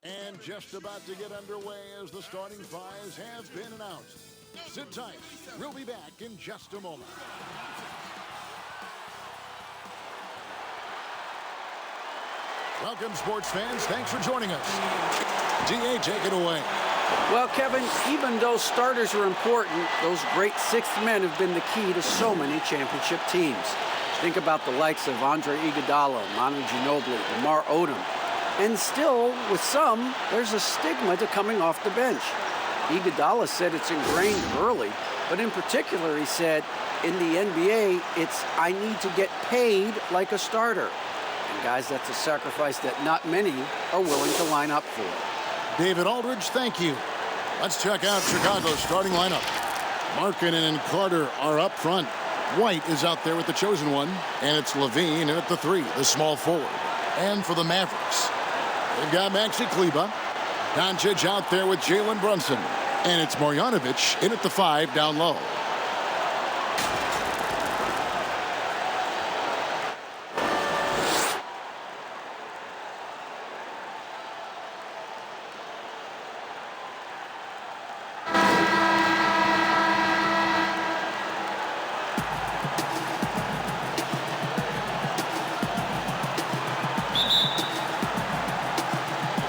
And just about to get underway as the starting fives have been announced. Sit tight. We'll be back in just a moment. Welcome, sports fans. Thanks for joining us. DA, take it away. Well, Kevin, even though starters are important, those great sixth men have been the key to so many championship teams. Think about the likes of Andre Iguodala, Manu Ginobili, DeMar Odom. And still, with some, there's a stigma to coming off the bench. Iguodala said it's ingrained early, but in particular, he said, in the NBA, it's I need to get paid like a starter. And guys, that's a sacrifice that not many are willing to line up for. David Aldridge, thank you. Let's check out Chicago's starting lineup. Markkanen and Carter are up front. White is out there with the chosen one, and it's Levine in at the 3, the small forward. And for the Mavericks, they've got Maxi Kleber. Doncic out there with Jalen Brunson. And it's Marjanovic in at the 5 down low.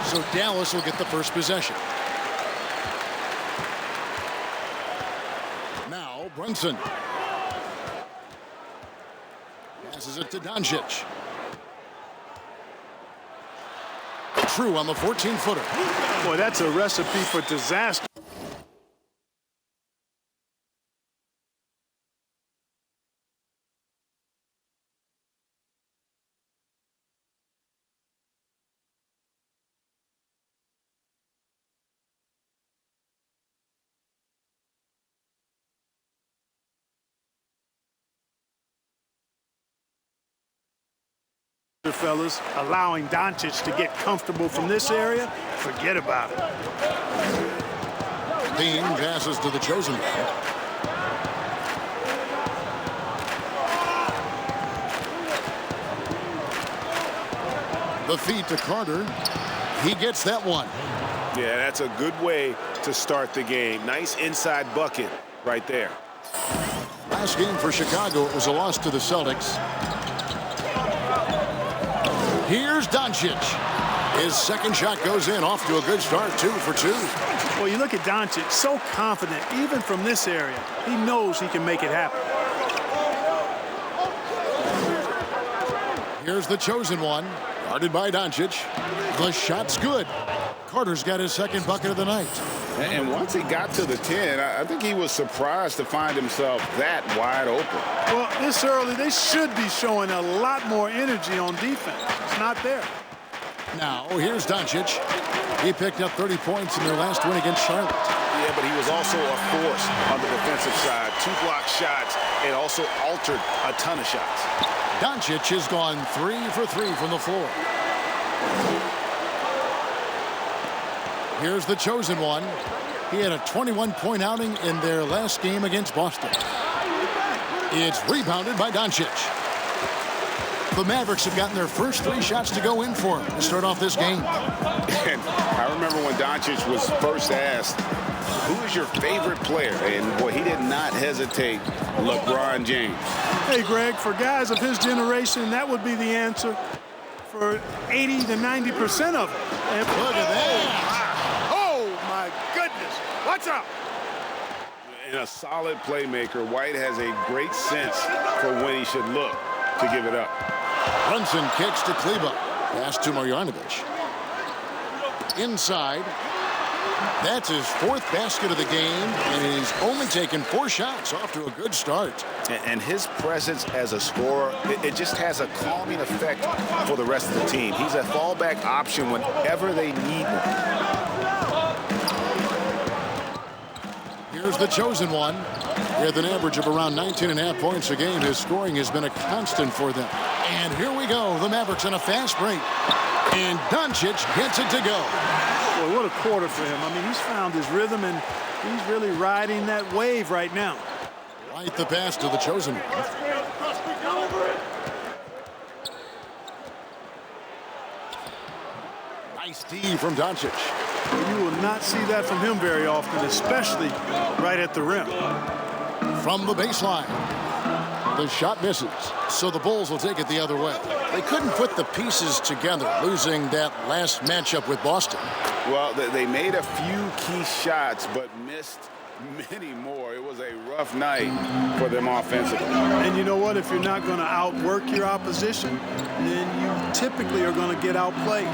So Dallas will get the first possession. Now Brunson. Passes it to Doncic. True on the 14-footer. Boy, that's a recipe for disaster. Fellas, allowing Doncic to get comfortable from this area, forget about it. Dean passes to the chosen one. The feed to Carter. He gets that one. Yeah, that's a good way to start the game. Nice inside bucket right there. Last game for Chicago, it was a loss to the Celtics. Here's Doncic. His second shot goes in, off to a good start, 2 for 2. Well, you look at Doncic, so confident, even from this area. He knows he can make it happen. Here's the chosen one, guarded by Doncic. The shot's good. Carter's got his second bucket of the night. And once he got to the 10, I think he was surprised to find himself that wide open. Well, this early, they should be showing a lot more energy on defense. It's not there. Now, here's Doncic. He picked up 30 points in their last win against Charlotte. Yeah, but he was also a force on the defensive side. 2 blocked shots and also altered a ton of shots. Doncic has gone 3 for 3 from the floor. Here's the chosen one. He had a 21-point outing in their last game against Boston. It's rebounded by Doncic. The Mavericks have gotten their first 3 shots to go in for him to start off this game. And I remember when Doncic was first asked, who is your favorite player? And, boy, he did not hesitate. LeBron James. Hey, Greg, for guys of his generation, that would be the answer for 80 to 90% of it. And Look at that. What's up? And a solid playmaker, White has a great sense for when he should look to give it up. Brunson kicks to Kleber. Pass to Marjanovic. Inside. That's his 4th basket of the game, and he's only taken 4 shots, off to a good start. And his presence as a scorer, it just has a calming effect for the rest of the team. He's a fallback option whenever they need one. Here's the chosen one. With an average of around 19.5 points a game, his scoring has been a constant for them. And here we go. The Mavericks on a fast break. And Doncic gets it to go. Boy, what a quarter for him. I mean, he's found his rhythm, and he's really riding that wave right now. Right the pass to the chosen one. Nice D from Doncic. You will not see that from him very often, especially right at the rim. From the baseline. The shot misses, so the Bulls will take it the other way. They couldn't put the pieces together, losing that last matchup with Boston. Well, they made a few key shots, but missed many more. It was a rough night for them offensively. And you know what? If you're not going to outwork your opposition, then you typically are going to get outplayed.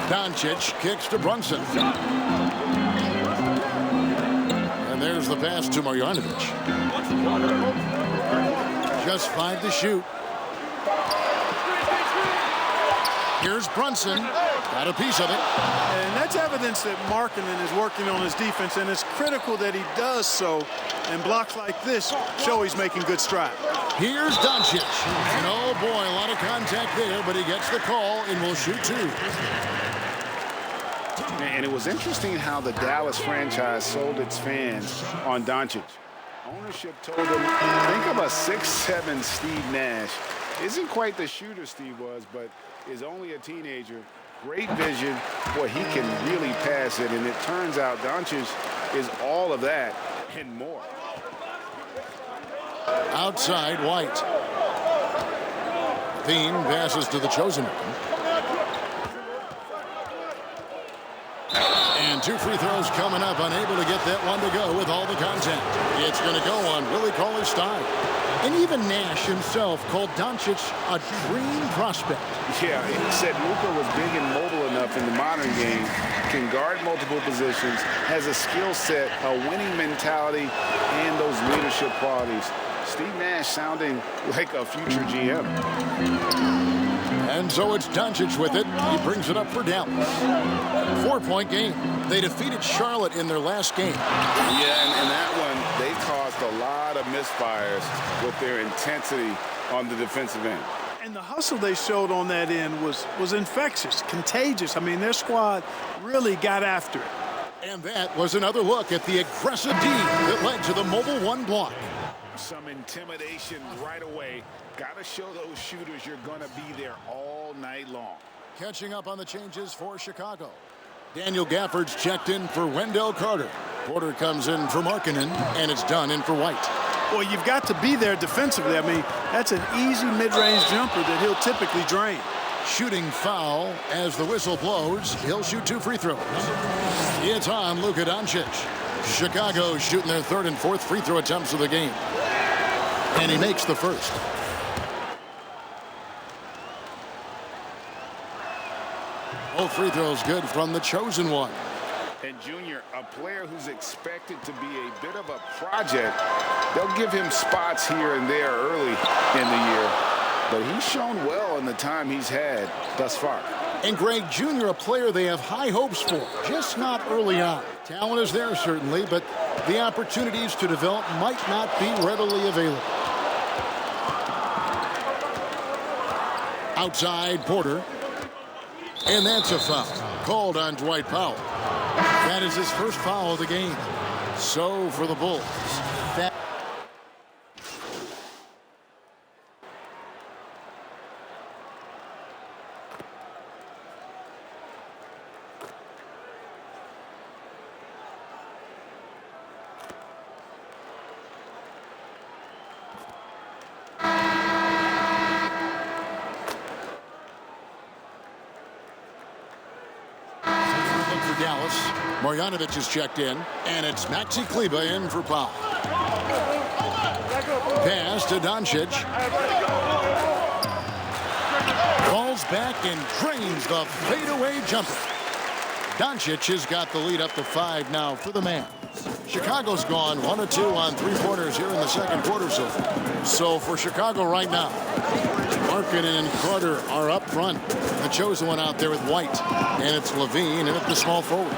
Doncic kicks to Brunson. And there's the pass to Marjanovic. Just 5 to shoot. Here's Brunson. Got a piece of it. And that's evidence that Markkanen is working on his defense, and it's critical that he does so. And blocks like this show he's making good strides. Here's Doncic. And oh boy, a lot of contact there, but he gets the call and will shoot 2. And it was interesting how the Dallas franchise sold its fans on Doncic. Ownership told them, think of a 6'7" Steve Nash. Isn't quite the shooter Steve was, but is only a teenager. Great vision. Boy, he can really pass it. And it turns out Doncic is all of that and more. Outside, White. Thiem passes to the chosen one. And 2 free throws coming up, unable to get that one to go with all the contact. It's going to go on Willie Cauley-Stein. And even Nash himself called Doncic a dream prospect. Yeah, he said Luka was big and mobile enough in the modern game, can guard multiple positions, has a skill set, a winning mentality, and those leadership qualities. Steve Nash sounding like a future GM. And so it's Doncic with it. He brings it up for Dallas. 4-point game. They defeated Charlotte in their last game. Yeah, and in that one, they caused a lot of misfires with their intensity on the defensive end. And the hustle they showed on that end was infectious, contagious. I mean, their squad really got after it. And that was another look at the aggressive D that led to the mobile 1 block. Some intimidation right away. Got to show those shooters you're going to be there all night long. Catching up on the changes for Chicago. Daniel Gafford's checked in for Wendell Carter. Porter comes in for Markkanen, and it's done in for White. Well, you've got to be there defensively. I mean, that's an easy mid-range jumper that he'll typically drain. Shooting foul as the whistle blows. He'll shoot 2 free throws. It's on Luka Doncic. Chicago shooting their 3rd and 4th free throw attempts of the game. And he makes the first. Both free throws good from the chosen one. And Junior, a player who's expected to be a bit of a project. They'll give him spots here and there early in the year, but he's shown well in the time he's had thus far. And Greg, Jr., a player they have high hopes for, just not early on. Talent is there, certainly, but the opportunities to develop might not be readily available. Outside, Porter. And that's a foul called on Dwight Powell. That is his first foul of the game. So for the Bulls. Dallas. Marjanovic is checked in, and it's Maxi Kleber in for Powell. Pass to Doncic. Falls back and drains the fadeaway jumper. Doncic has got the lead up to 5 now for the man. Chicago's gone 1 of 2 on 3-pointers here in the second quarter so far. So for Chicago right now, Markkanen and Carter are up front. The chosen one out there with White. And it's LaVine in at the small forward.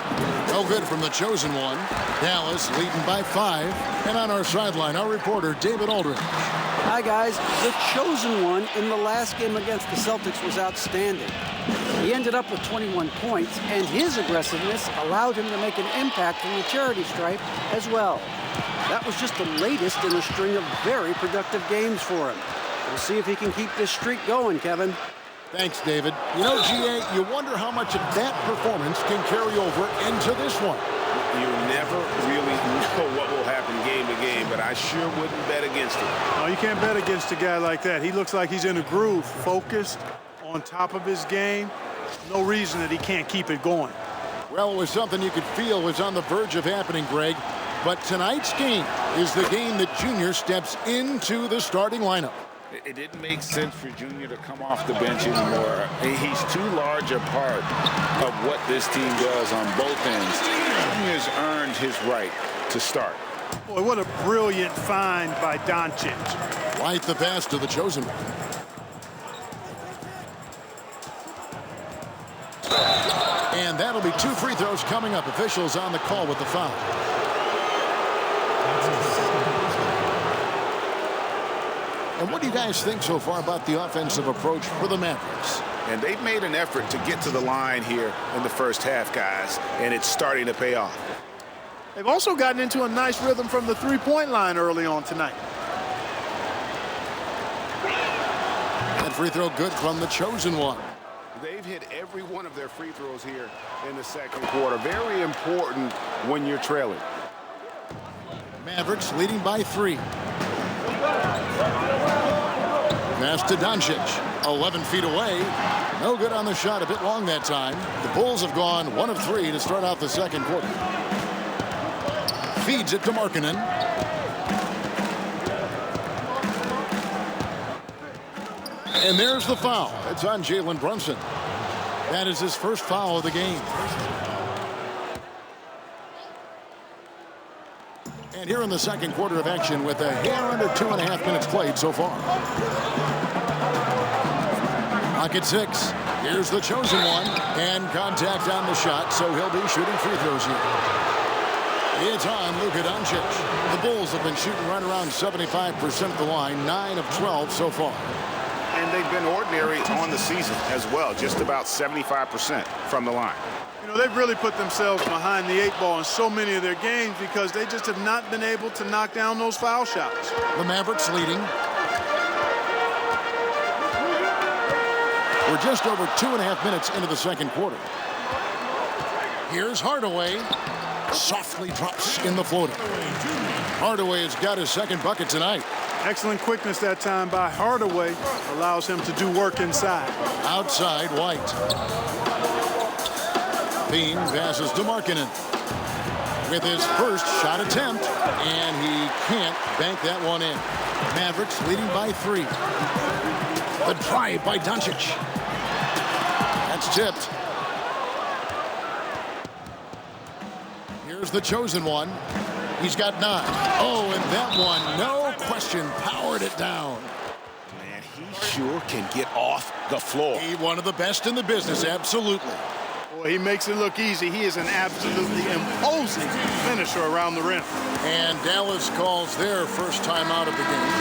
No good from the chosen one. Dallas leading by 5. And on our sideline, our reporter, David Aldridge. Hi, guys. The chosen one in the last game against the Celtics was outstanding. He ended up with 21 points, and his aggressiveness allowed him to make an impact from the charity stripe as well. That was just the latest in a string of very productive games for him. We'll see if he can keep this streak going, Kevin. Thanks, David. You know, GA, you wonder how much of that performance can carry over into this one. You never really know what will happen game to game, but I sure wouldn't bet against it. No, you can't bet against a guy like that. He looks like he's in a groove, focused, on top of his game. No reason that he can't keep it going. Well, it was something you could feel was on the verge of happening, Greg. But tonight's game is the game that Junior steps into the starting lineup. It didn't make sense for Junior to come off the bench anymore. He's too large a part of what this team does on both ends. Junior's earned his right to start. Boy, what a brilliant find by Doncic. White the pass to the chosen one. And that'll be 2 free throws coming up. Officials on the call with the foul. And what do you guys think so far about the offensive approach for the Mavericks? And they've made an effort to get to the line here in the first half, guys, and it's starting to pay off. They've also gotten into a nice rhythm from the three-point line early on tonight. That free throw good from the chosen one. They've hit every one of their free throws here in the second quarter. Very important when you're trailing. Mavericks leading by 3. Pass to Doncic. 11 feet away. No good on the shot. A bit long that time. The Bulls have gone 1 of 3 to start out the second quarter. Feeds it to Markkanen. And there's the foul. It's on Jalen Brunson. That is his first foul of the game. And here in the second quarter of action with a hair under 2.5 minutes played so far. Clock at 6. Here's the chosen one. And contact on the shot, so he'll be shooting free throws here. It's on Luka Doncic. The Bulls have been shooting right around 75% of the line, 9 of 12 so far. And they've been ordinary on the season as well, just about 75% from the line. You know, they've really put themselves behind the 8 ball in so many of their games because they just have not been able to knock down those foul shots. The Mavericks leading. We're just over 2.5 minutes into the second quarter. Here's Hardaway. Softly drops in the floater. Hardaway has got his second bucket tonight. Excellent quickness that time by Hardaway. Allows him to do work inside. Outside, White. Bean passes to Markkanen with his first shot attempt, and he can't bank that one in. Mavericks leading by 3. The drive by Doncic. That's tipped. Here's the chosen one. He's got 9. Oh, and that one, no question, powered it down. Man, he sure can get off the floor. He one of the best in the business, absolutely. Boy, he makes it look easy. He is an absolutely imposing finisher around the rim. And Dallas calls their first time out of the game.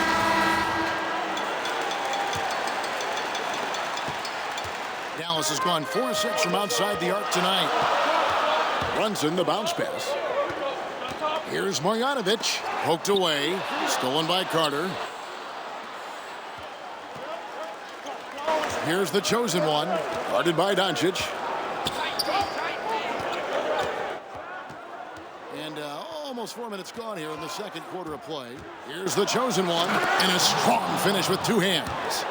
Dallas has gone 4 of 6 from outside the arc tonight. Brunson, the bounce pass. Here's Marjanovic, poked away, stolen by Carter. Here's the chosen one, guarded by Doncic. And almost 4 minutes gone here in the second quarter of play. Here's the chosen one, and a strong finish with 2 hands.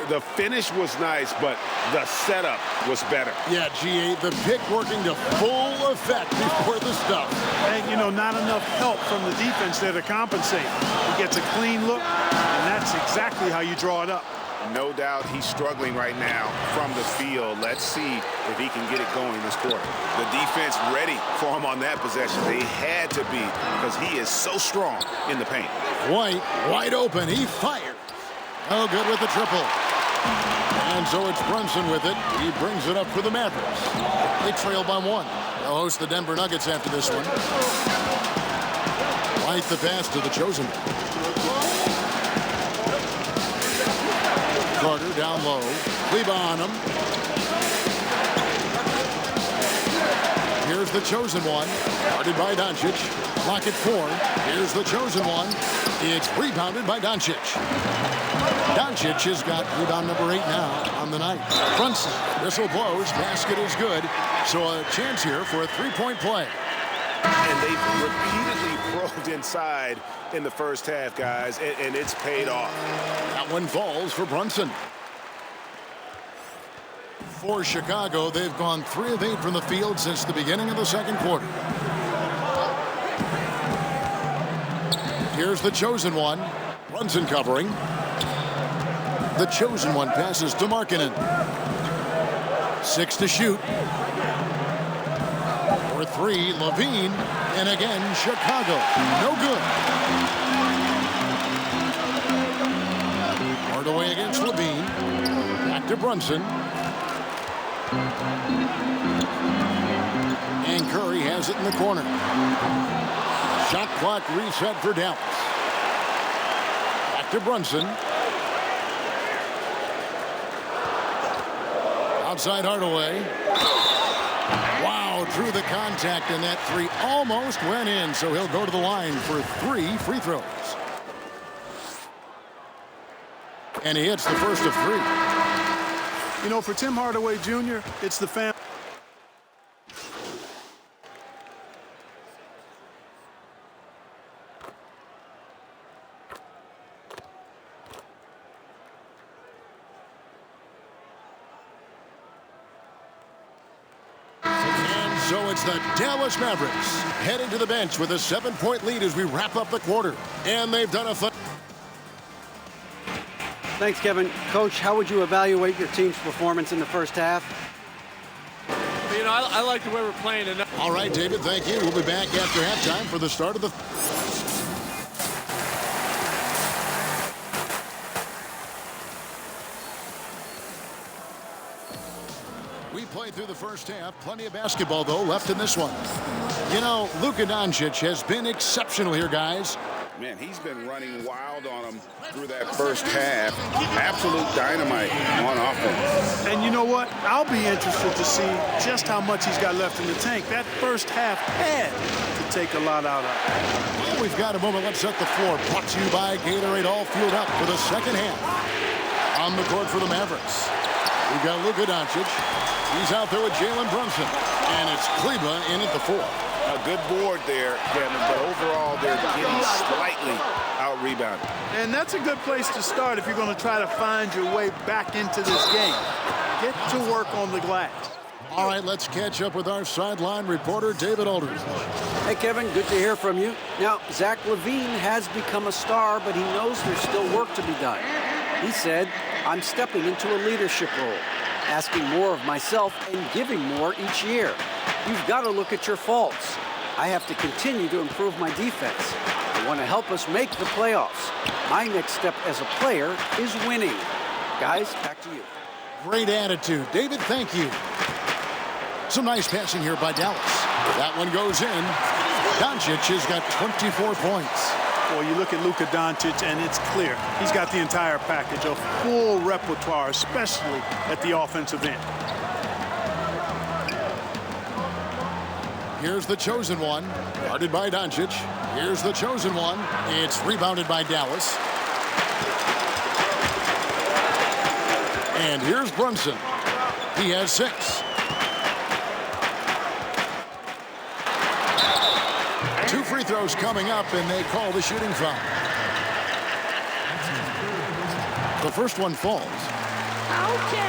The finish was nice, but the setup was better. Yeah, GA, the pick working to full effect before the stuff. And, you know, not enough help from the defense there to compensate. He gets a clean look, and that's exactly how you draw it up. No doubt he's struggling right now from the field. Let's see if he can get it going this quarter. The defense ready for him on that possession. They had to be because he is so strong in the paint. White, wide open. He fired. No good with the triple. And so it's Brunson with it. He brings it up for the Mavericks. They trail by 1. They'll host the Denver Nuggets after this one. White the pass to the chosen. Carter down low. Kleba on him. Here's the chosen one. Guarded by Doncic. Clock at 4. Here's the chosen one. It's rebounded by Doncic. Doncic has got rebound number 8 now on the night. Brunson, whistle blows, basket is good. So a chance here for a three-point play. And they've repeatedly probed inside in the first half, guys, and it's paid off. That one falls for Brunson. For Chicago, they've gone 3 of 8 from the field since the beginning of the second quarter. Here's the chosen one. Brunson covering. The chosen one passes to Markkanen. 6 to shoot. For 3, LaVine. And again, Chicago. No good. Hardaway against LaVine. Back to Brunson. And Curry has it in the corner. Shot clock reset for Dallas. Back to Brunson. Outside Hardaway. Wow, through the contact, and that 3 almost went in, so he'll go to the line for 3 free throws. And he hits the first of 3. You know, for Tim Hardaway Jr., it's the family. And so it's the Dallas Mavericks heading to the bench with a 7-point lead as we wrap up the quarter. And they've done a Thanks, Kevin. Coach, how would you evaluate your team's performance in the first half? You know, I like the way we're playing. And All right, David, thank you. We'll be back after halftime for the start of the... We played through the first half. Plenty of basketball, though, left in this one. You know, Luka Doncic has been exceptional here, guys. Man, he's been running wild on them through that first half. Absolute dynamite on offense. And you know what? I'll be interested to see just how much he's got left in the tank. That first half had to take a lot out of it. Well, we've got a moment. Let's set the floor. Brought to you by Gatorade, all fueled up for the second half. On the court for the Mavericks, we've got Luka Doncic. He's out there with Jalen Brunson. And it's Cleveland in at the 4. A good board there, Kevin, but overall they're getting slightly out-rebounded. And that's a good place to start if you're going to try to find your way back into this game. Get to work on the glass. All right, let's catch up with our sideline reporter, David Aldridge. Hey, Kevin, good to hear from you. Now, Zach LaVine has become a star, but he knows there's still work to be done. He said, I'm stepping into a leadership role, asking more of myself and giving more each year. You've got to look at your faults. I have to continue to improve my defense. I want to help us make the playoffs. My next step as a player is winning. Guys, back to you. Great attitude. David, thank you. Some nice passing here by Dallas. That one goes in. Doncic has got 24 points. Well, you look at Luka Doncic, and it's clear. He's got the entire package, a full repertoire, especially at the offensive end. Here's the chosen one, guarded by Doncic. Here's the chosen one. It's rebounded by Dallas. And here's Brunson. He has 6. 2 free throws coming up, and they call the shooting foul. The first one falls. Okay.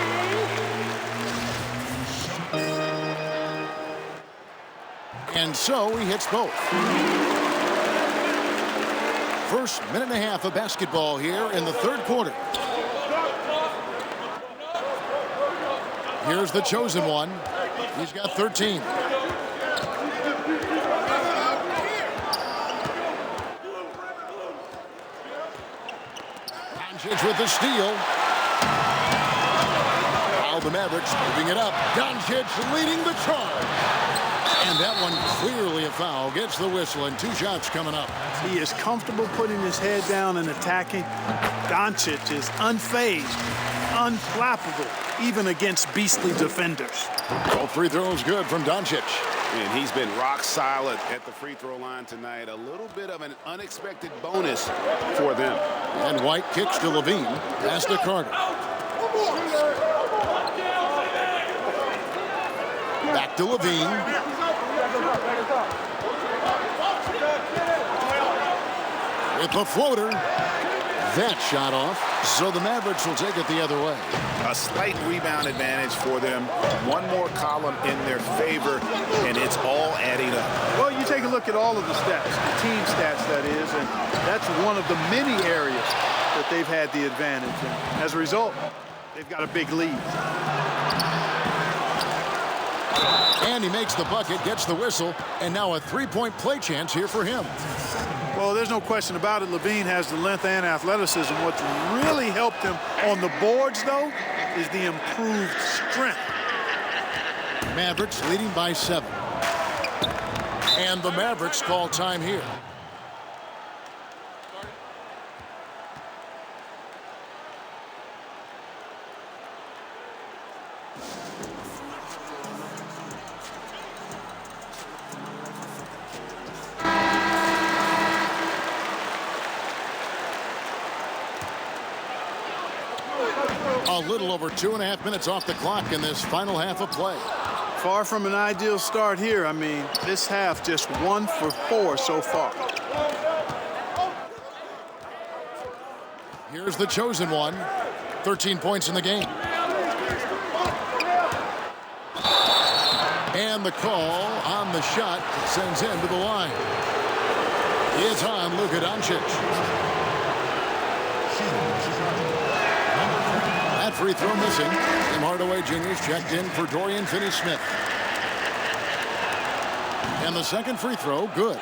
And so he hits both. First minute and a half of basketball here in the third quarter. Here's the chosen one. He's got 13. Doncic with the steal. Now the Mavericks moving it up. Doncic leading the charge. And that one clearly a foul. Gets the whistle, and 2 shots coming up. He is comfortable putting his head down and attacking. Doncic is unfazed, unflappable, even against beastly defenders. Both free throws good from Doncic. And he's been rock solid at the free throw line tonight. A little bit of an unexpected bonus for them. And White kicks to Levine. Pass to Carter. Back to Levine. With the floater. That shot off. So the Mavericks will take it the other way. A slight rebound advantage for them. One more column in their favor, and it's all adding up. Well, you take a look at all of the stats, the team stats, that is, and that's one of the many areas that they've had the advantage. And as a result, they've got a big lead. And he makes the bucket, gets the whistle, and now a three-point play chance here for him. Well, there's no question about it. Levine has the length and athleticism. What's really helped him on the boards, though, is the improved strength. Mavericks leading by 7. And the Mavericks call time here. A little over 2.5 minutes off the clock in this final half of play. Far from an ideal start here. I mean, this half just 1 for 4 so far. Here's the chosen one. 13 points in the game. And the call on the shot sends him to the line. It's on Luka Doncic. That free throw missing. Tim Hardaway Jr.'s checked in for Dorian Finney-Smith. And the second free throw, good.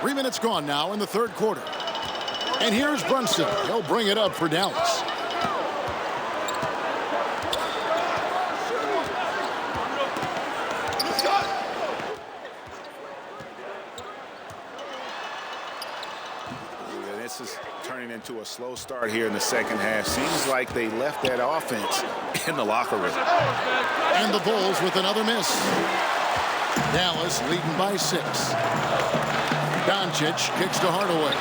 3 minutes gone now in the third quarter. And here's Brunson. He'll bring it up for Dallas. This is turning into a slow start here in the second half. Seems like they left that offense in the locker room. And the Bulls with another miss. Dallas leading by 6. Doncic kicks to Hardaway.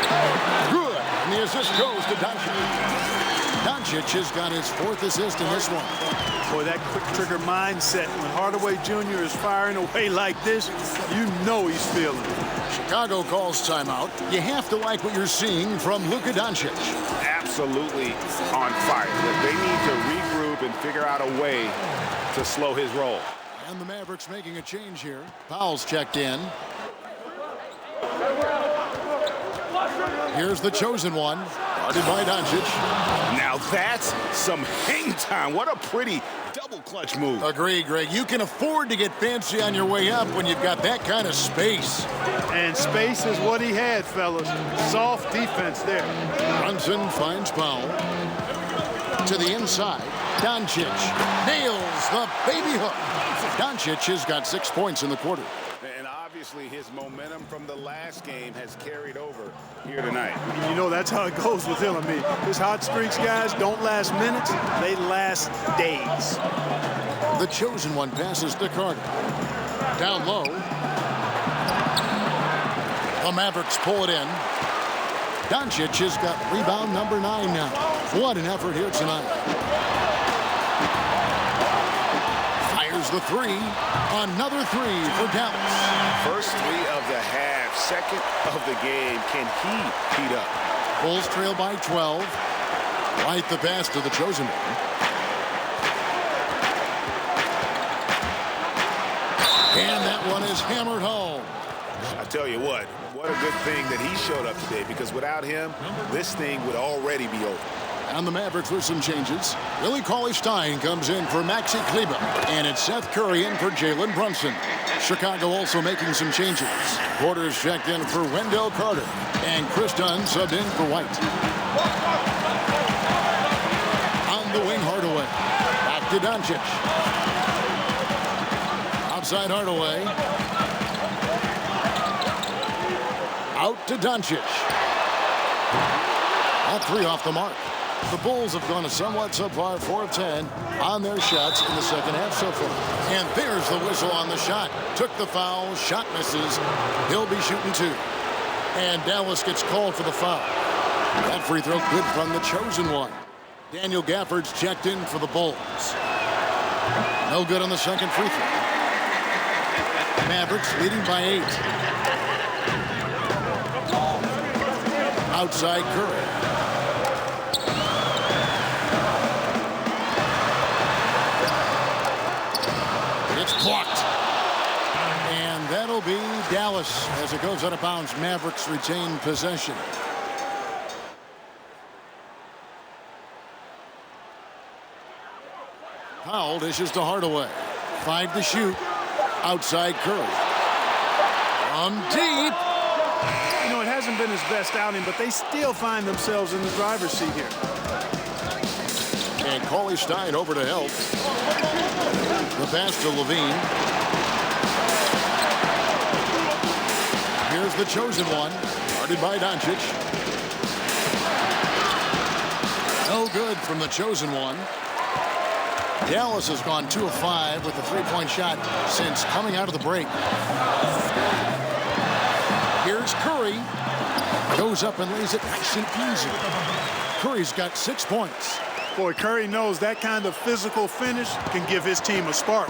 Good. And the assist goes to Doncic. Doncic has got his 4th assist in this one. Boy, that quick trigger mindset. When Hardaway Jr. is firing away like this, you know he's feeling it. Chicago calls timeout. You have to like what you're seeing from Luka Doncic. Absolutely on fire. They need to regroup and figure out a way to slow his roll. And the Mavericks making a change here. Powell's checked in. Here's the chosen one. Guarded by Doncic. Now that's some hang time. What a pretty double clutch move. Agree, Greg. You can afford to get fancy on your way up when you've got that kind of space. And space is what he had, fellas. Soft defense there. Brunson finds Powell. To the inside. Doncic nails the baby hook. Doncic has got 6 points in the quarter. And obviously his momentum from the last game has carried over here tonight. You know, that's how it goes with him. I mean, his hot streaks, guys, don't last minutes. They last days. The chosen one passes to Carter. Down low. The Mavericks pull it in. Doncic has got rebound number 9 now. What an effort here tonight. Fires the 3. Another 3 for Dallas. First 3 of the half, second of the game. Can he heat up? Bulls trail by 12. Right the pass to the chosen one. And that one is hammered home. I tell you what a good thing that he showed up today, because without him, this thing would already be over. And the Mavericks with some changes. Willie Cauley-Stein comes in for Maxi Kleber. And it's Seth Curry in for Jalen Brunson. Chicago also making some changes. Porter's checked in for Wendell Carter. And Chris Dunn subbed in for White. On the wing, Hardaway. Back to Doncic. Outside Hardaway. Out to Doncic. That 3 off the mark. The Bulls have gone a somewhat subpar 4 of 10 on their shots in the second half so far. And there's the whistle on the shot. Took the foul, shot misses. He'll be shooting 2. And Dallas gets called for the foul. That free throw good from the chosen one. Daniel Gafford's checked in for the Bulls. No good on the second free throw. Mavericks leading by 8. Outside Curry. It's blocked. And that'll be Dallas as it goes out of bounds. Mavericks retain possession. Powell dishes to Hardaway. 5 to shoot. Outside Curry. From deep. You know, it hasn't been his best outing, but they still find themselves in the driver's seat here. And Cauley Stein over to help. The pass to Levine. Here's the chosen one. Guarded by Doncic. No good from the chosen one. Dallas has gone 2 of 5 with the 3-point shot since coming out of the break. Here's Curry. Goes up and lays it nice and easy. Curry's got 6 points. Boy, Curry knows that kind of physical finish can give his team a spark.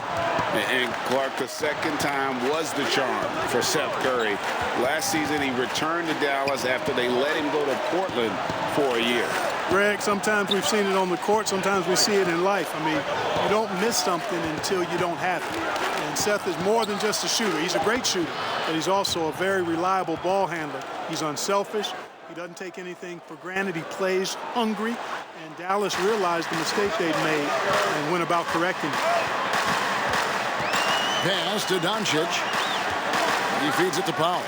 And Clark, the second time was the charm for Seth Curry. Last season, he returned to Dallas after they let him go to Portland for a year. Greg, sometimes we've seen it on the court, sometimes we see it in life. I mean, you don't miss something until you don't have it. And Seth is more than just a shooter. He's a great shooter, but he's also a very reliable ball handler. He's unselfish. He doesn't take anything for granted. He plays hungry. And Dallas realized the mistake they'd made and went about correcting it. Pass to Doncic. He feeds it to Powell.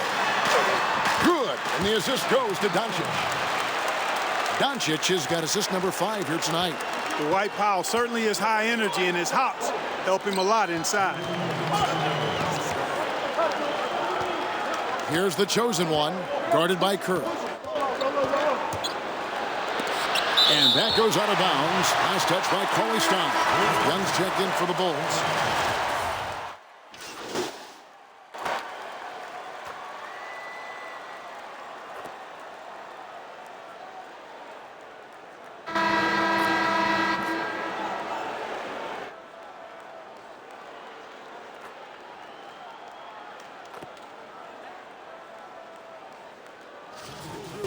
Good. And the assist goes to Doncic. Doncic has got assist number 5 here tonight. Dwight Powell certainly is high energy, and his hops help him a lot inside. Here's the chosen one, guarded by Curry. And that goes out of bounds. Last touch by Cauley Stein. Young's checked in for the Bulls.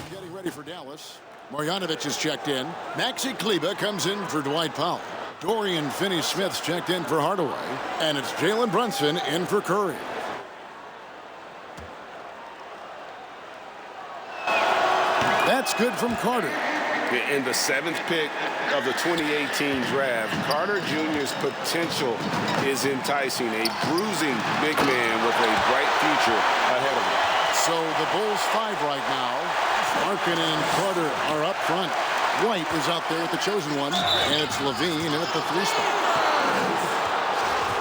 Getting ready for Dallas. Marjanovic is checked in. Maxi Kleber comes in for Dwight Powell. Dorian Finney-Smith's checked in for Hardaway. And it's Jalen Brunson in for Curry. That's good from Carter. In the 7th pick of the 2018 draft, Carter Jr.'s potential is enticing. A bruising big man with a bright future ahead of him. So the Bulls 5 right now. Markin and Carter are up front. White is out there with the chosen one. And it's Levine in at the 3 spot.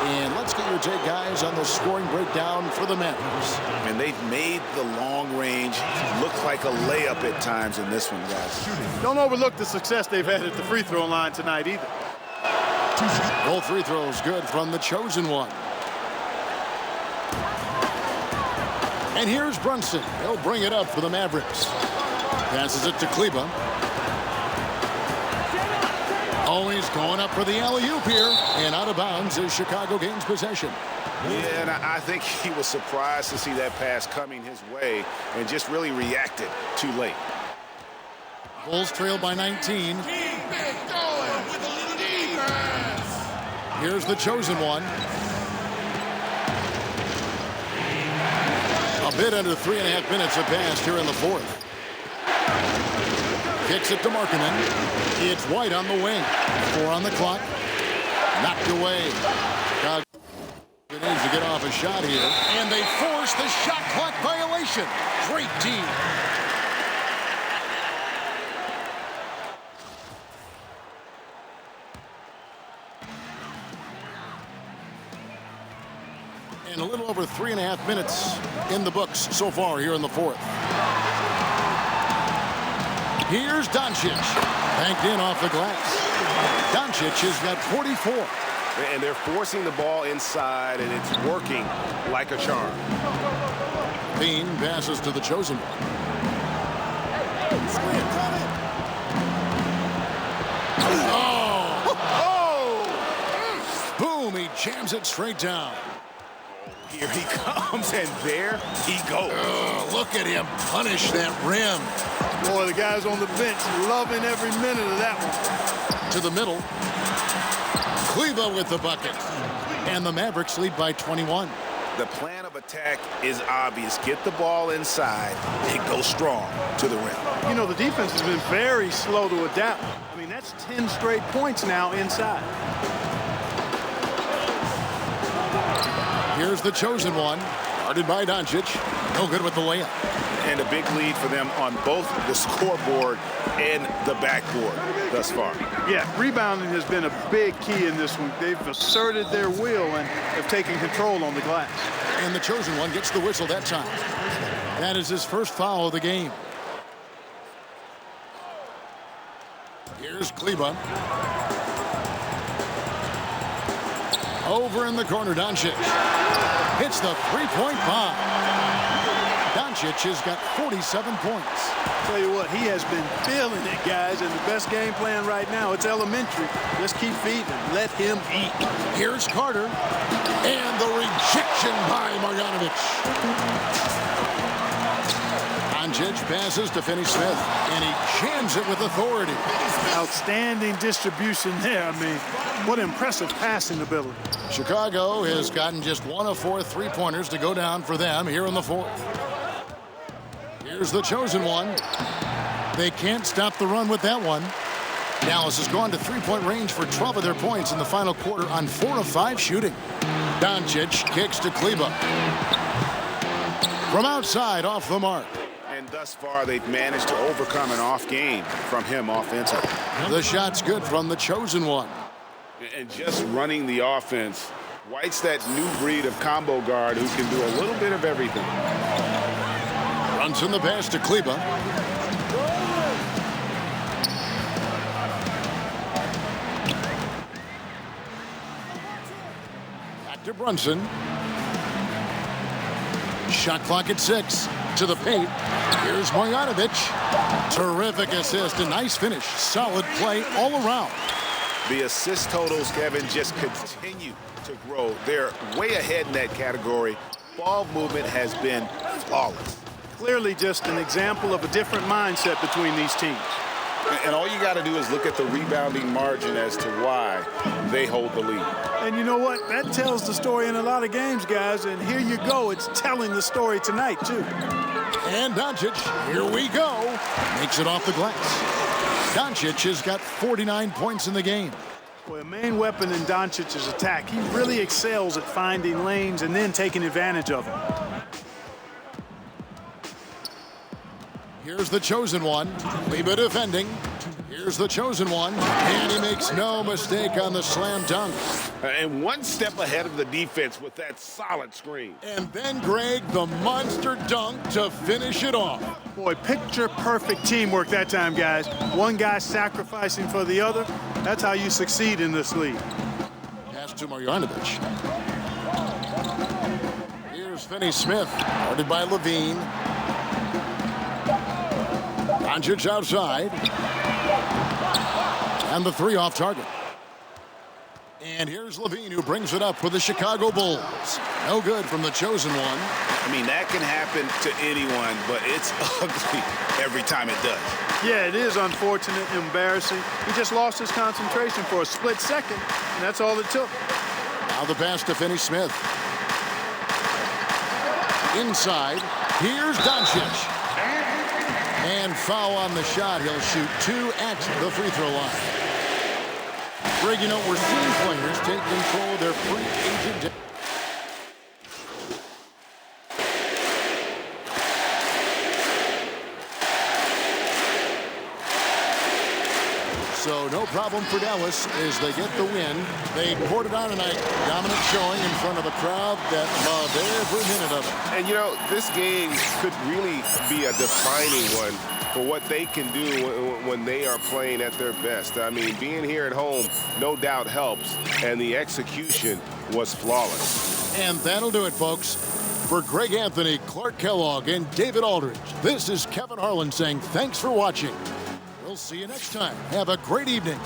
And let's get your take, guys, on the scoring breakdown for the Mavericks. And they've made the long range look like a layup at times in this one, guys. Don't overlook the success they've had at the free throw line tonight either. Both free throws good from the chosen one. And here's Brunson. He'll bring it up for the Mavericks. Passes it to Kleber. Always going up for the alley-oop here. And out of bounds as Chicago gains possession. Yeah, and I think he was surprised to see that pass coming his way and just really reacted too late. Bulls trail by 19. Here's the chosen one. A bit under 3.5 minutes have passed here in the 4th. Kicks it to Markkanen. It's White on the wing. 4 on the clock. Knocked away. Chicago needs to get off a shot here. And they force the shot clock violation. Great team. And a little over 3.5 minutes in the books so far here in the 4th. Here's Doncic. Banked in off the glass. Doncic has got 44. And they're forcing the ball inside, and it's working like a charm. Bean passes to the chosen one. Oh! Boom, he jams it straight down. Here he comes, and there he goes. Look at him punish that rim. Boy, the guys on the bench loving every minute of that one. To the middle. Kleba with the bucket. And the Mavericks lead by 21. The plan of attack is obvious. Get the ball inside and go strong to the rim. You know, the defense has been very slow to adapt. I mean, that's 10 straight points now inside. Here's the chosen one. Guarded by Doncic. No good with the layup. And a big lead for them on both the scoreboard and the backboard thus far. Yeah, rebounding has been a big key in this one. They've asserted their will and have taken control on the glass. And the chosen one gets the whistle that time. That is his first foul of the game. Here's Kleba. Over in the corner, Doncic. Hits the three-point bomb. Doncic has got 47 points. Tell you what, he has been feeling it, guys, and the best game plan right now, it's elementary. Just keep feeding him. Let him eat. Here's Carter. And the rejection by Marjanovic. Doncic passes to Finney-Smith, and he jams it with authority. Outstanding distribution there. I mean, what impressive passing ability. Chicago has gotten just 1 of 4 three-pointers to go down for them here in the fourth. Here's the chosen one. They can't stop the run with that one. Dallas has gone to three-point range for 12 of their points in the final quarter on 4 of 5 shooting. Doncic kicks to Kleba. From outside, off the mark. And thus far, they've managed to overcome an off game from him offensively. The shot's good from the chosen one. And just running the offense, White's that new breed of combo guard who can do a little bit of everything. Runs in the pass to Kleba. Back to Brunson. Shot clock at 6. To the paint. Here's Marjanovic. Terrific assist. A nice finish. Solid play all around. The assist totals, Kevin, just continue to grow. They're way ahead in that category. Ball movement has been flawless. Clearly just an example of a different mindset between these teams. And all you got to do is look at the rebounding margin as to why they hold the lead. And you know what? That tells the story in a lot of games, guys. And here you go. It's telling the story tonight, too. And Doncic, here we go. Makes it off the glass. Doncic has got 49 points in the game. Boy, a main weapon in Doncic's attack. He really excels at finding lanes and then taking advantage of them. Here's the chosen one. Kleba defending. Here's the chosen one. And he makes no mistake on the slam dunk. And one step ahead of the defense with that solid screen. And then Greg, the monster dunk to finish it off. Boy, picture perfect teamwork that time, guys. One guy sacrificing for the other. That's how you succeed in this league. Pass to Marjanovic. Here's Finney-Smith, guarded by Levine. Doncic outside. And the three off target. And here's Levine, who brings it up for the Chicago Bulls. No good from the chosen one. I mean, that can happen to anyone, but it's ugly every time it does. Yeah, it is unfortunate, embarrassing. He just lost his concentration for a split second, and that's all it took. Now the pass to Finney-Smith. Inside, here's Doncic. And foul on the shot. He'll shoot 2 at the free throw line. Greg, you know, we're seeing players take control of their free agent. So no problem for Dallas as they get the win. They poured it on tonight. Dominant showing in front of a crowd that loved every minute of it. And, you know, this game could really be a defining one for what they can do when they are playing at their best. I mean, being here at home no doubt helps, and the execution was flawless. And that'll do it, folks. For Greg Anthony, Clark Kellogg, and David Aldridge, this is Kevin Harlan saying thanks for watching. We'll see you next time. Have a great evening.